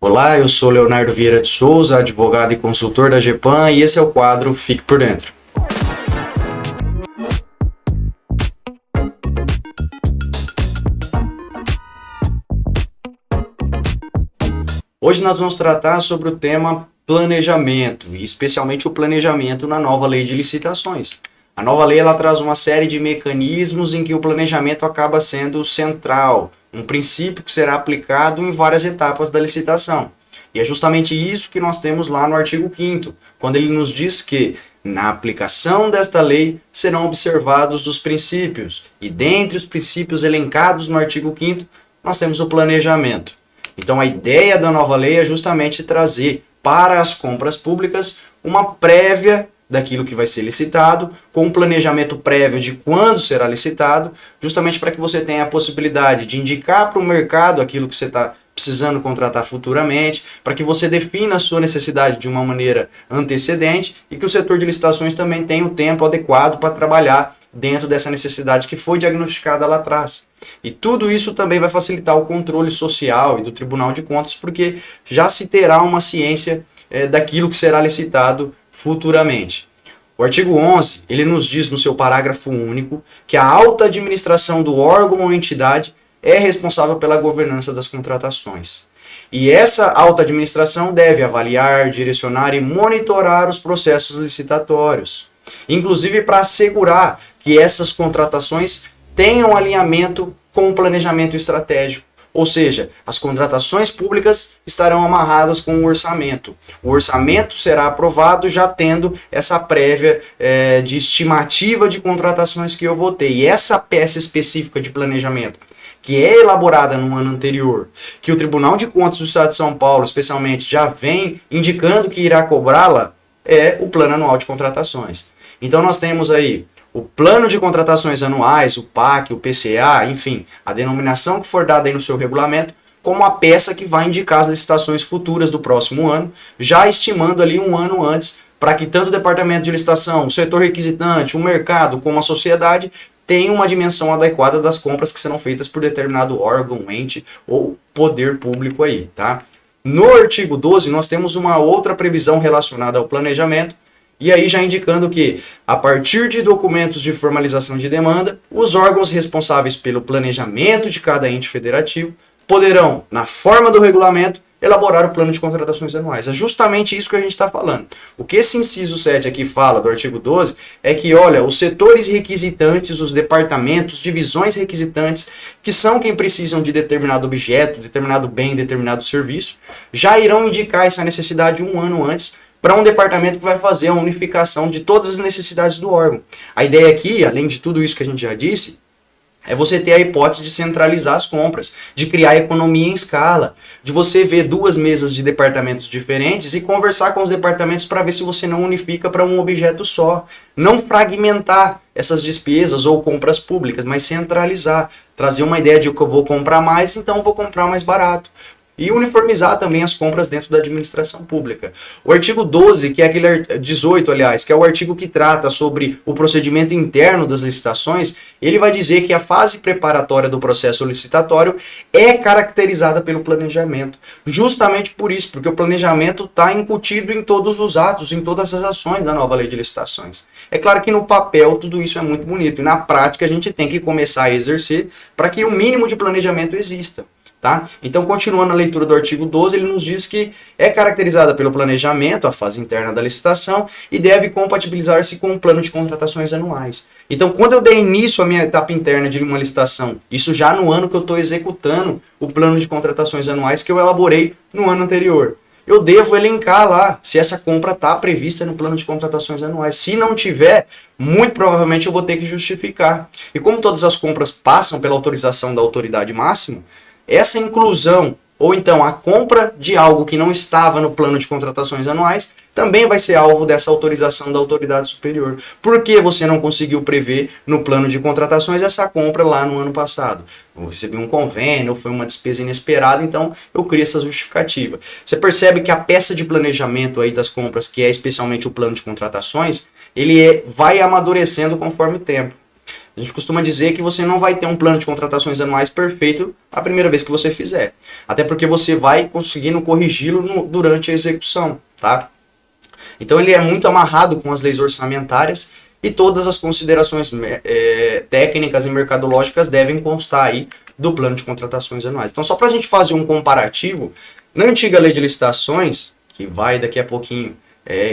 Olá, eu sou Leonardo Vieira de Souza, advogado e consultor da GEPAM, e esse é o quadro Fique por Dentro. Hoje nós vamos tratar sobre o tema planejamento, e especialmente o planejamento na nova lei de licitações. A nova lei ela traz uma série de mecanismos em que o planejamento acaba sendo central, um princípio que será aplicado em várias etapas da licitação. E é justamente isso que nós temos lá no artigo 5º, quando ele nos diz que na aplicação desta lei serão observados os princípios, e dentre os princípios elencados no artigo 5º, nós temos o planejamento. Então a ideia da nova lei é justamente trazer para as compras públicas uma prévia daquilo que vai ser licitado, com um planejamento prévio de quando será licitado, justamente para que você tenha a possibilidade de indicar para o mercado aquilo que você está precisando contratar futuramente, para que você defina a sua necessidade de uma maneira antecedente e que o setor de licitações também tenha o tempo adequado para trabalhar dentro dessa necessidade que foi diagnosticada lá atrás. E tudo isso também vai facilitar o controle social e do Tribunal de Contas, porque já se terá uma ciência daquilo que será licitado futuramente. O artigo 11, ele nos diz no seu parágrafo único que a alta administração do órgão ou entidade é responsável pela governança das contratações. E essa alta administração deve avaliar, direcionar e monitorar os processos licitatórios, inclusive para assegurar que essas contratações tenham alinhamento com o planejamento estratégico. Ou seja, as contratações públicas estarão amarradas com o orçamento. O orçamento será aprovado já tendo essa prévia de estimativa de contratações que eu vou ter. E essa peça específica de planejamento, que é elaborada no ano anterior, que o Tribunal de Contas do Estado de São Paulo, especialmente, já vem indicando que irá cobrá-la, é o Plano Anual de Contratações. Então nós temos aí o Plano de Contratações Anuais, o PAC, o PCA, enfim, a denominação que for dada aí no seu regulamento, como a peça que vai indicar as licitações futuras do próximo ano, já estimando ali um ano antes, para que tanto o departamento de licitação, o setor requisitante, o mercado, como a sociedade, tenham uma dimensão adequada das compras que serão feitas por determinado órgão, ente ou poder público aí, tá? No artigo 12, nós temos uma outra previsão relacionada ao planejamento, e aí já indicando que, a partir de documentos de formalização de demanda, os órgãos responsáveis pelo planejamento de cada ente federativo poderão, na forma do regulamento, elaborar o plano de contratações anuais. É justamente isso que a gente está falando. O que esse inciso 7 aqui fala do artigo 12 é que, olha, os setores requisitantes, os departamentos, divisões requisitantes, que são quem precisam de determinado objeto, determinado bem, determinado serviço, já irão indicar essa necessidade um ano antes para um departamento que vai fazer a unificação de todas as necessidades do órgão. A ideia aqui, além de tudo isso que a gente já disse, é você ter a hipótese de centralizar as compras, de criar economia em escala, de você ver duas mesas de departamentos diferentes e conversar com os departamentos para ver se você não unifica para um objeto só. Não fragmentar essas despesas ou compras públicas, mas centralizar. Trazer uma ideia de que eu vou comprar mais, então eu vou comprar mais barato. E uniformizar também as compras dentro da administração pública. O artigo 12, que é aquele 18, aliás, que é o artigo que trata sobre o procedimento interno das licitações, ele vai dizer que a fase preparatória do processo licitatório é caracterizada pelo planejamento. Justamente por isso, porque o planejamento está incutido em todos os atos, em todas as ações da nova lei de licitações. É claro que no papel tudo isso é muito bonito, e na prática a gente tem que começar a exercer para que o mínimo de planejamento exista. Tá? Então, continuando a leitura do artigo 12, ele nos diz que é caracterizada pelo planejamento, a fase interna da licitação, e deve compatibilizar-se com o plano de contratações anuais. Então, quando eu der início à minha etapa interna de uma licitação, isso já no ano que eu estou executando o plano de contratações anuais que eu elaborei no ano anterior, eu devo elencar lá se essa compra está prevista no plano de contratações anuais. Se não tiver, muito provavelmente eu vou ter que justificar. E como todas as compras passam pela autorização da autoridade máxima, essa inclusão, ou então a compra de algo que não estava no plano de contratações anuais, também vai ser alvo dessa autorização da autoridade superior. Por que você não conseguiu prever no plano de contratações essa compra lá no ano passado? Eu recebi um convênio, ou foi uma despesa inesperada, então eu crio essa justificativa. Você percebe que a peça de planejamento aí das compras, que é especialmente o plano de contratações, ele vai amadurecendo conforme o tempo. A gente costuma dizer que você não vai ter um plano de contratações anuais perfeito a primeira vez que você fizer. Até porque você vai conseguindo corrigi-lo durante a execução, tá? Então ele é muito amarrado com as leis orçamentárias e todas as considerações técnicas e mercadológicas devem constar aí do plano de contratações anuais. Então só para a gente fazer um comparativo, na antiga lei de licitações, que vai daqui a pouquinho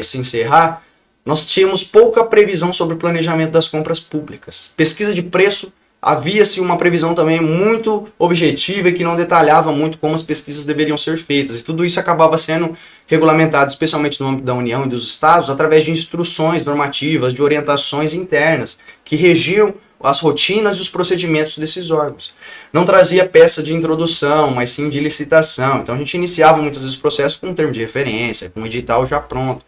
se encerrar, nós tínhamos pouca previsão sobre o planejamento das compras públicas. Pesquisa de preço, havia-se uma previsão também muito objetiva e que não detalhava muito como as pesquisas deveriam ser feitas. E tudo isso acabava sendo regulamentado, especialmente no âmbito da União e dos Estados, através de instruções normativas, de orientações internas, que regiam as rotinas e os procedimentos desses órgãos. Não trazia peça de introdução, mas sim de licitação. Então a gente iniciava muitas vezes o processo com um termo de referência, com um edital já pronto.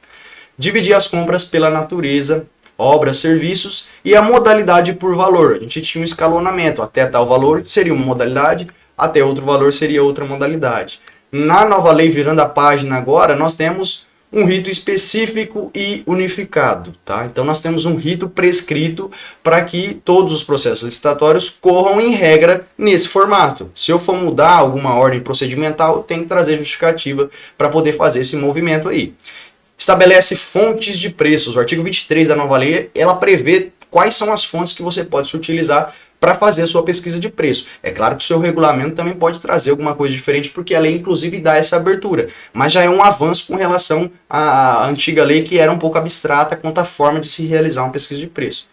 Dividia as compras pela natureza, obras, serviços e a modalidade por valor. A gente tinha um escalonamento. Até tal valor seria uma modalidade, até outro valor seria outra modalidade. Na nova lei, virando a página agora, nós temos um rito específico e unificado, tá? Então nós temos um rito prescrito para que todos os processos licitatórios corram em regra nesse formato. Se eu for mudar alguma ordem procedimental, eu tenho que trazer justificativa para poder fazer esse movimento aí. Estabelece fontes de preços. O artigo 23 da nova lei, ela prevê quais são as fontes que você pode se utilizar para fazer a sua pesquisa de preço. É claro que o seu regulamento também pode trazer alguma coisa diferente, porque a lei inclusive dá essa abertura, mas já é um avanço com relação à antiga lei, que era um pouco abstrata quanto à forma de se realizar uma pesquisa de preço.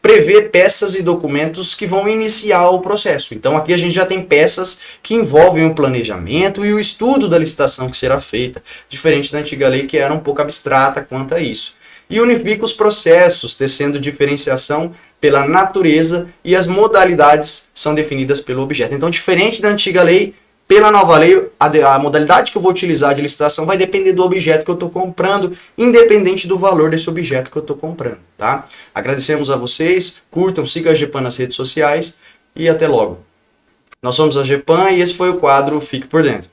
Prevê peças e documentos que vão iniciar o processo. Então aqui a gente já tem peças que envolvem o planejamento e o estudo da licitação que será feita, diferente da antiga lei, que era um pouco abstrata quanto a isso. E unifica os processos, tecendo diferenciação pela natureza, e as modalidades são definidas pelo objeto. Então, diferente da antiga lei, pela nova lei, a modalidade que eu vou utilizar de licitação vai depender do objeto que eu estou comprando, independente do valor desse objeto que eu estou comprando, tá? Agradecemos a vocês, curtam, sigam a GEPAN nas redes sociais e até logo. Nós somos a GEPAN e esse foi o quadro Fique por Dentro.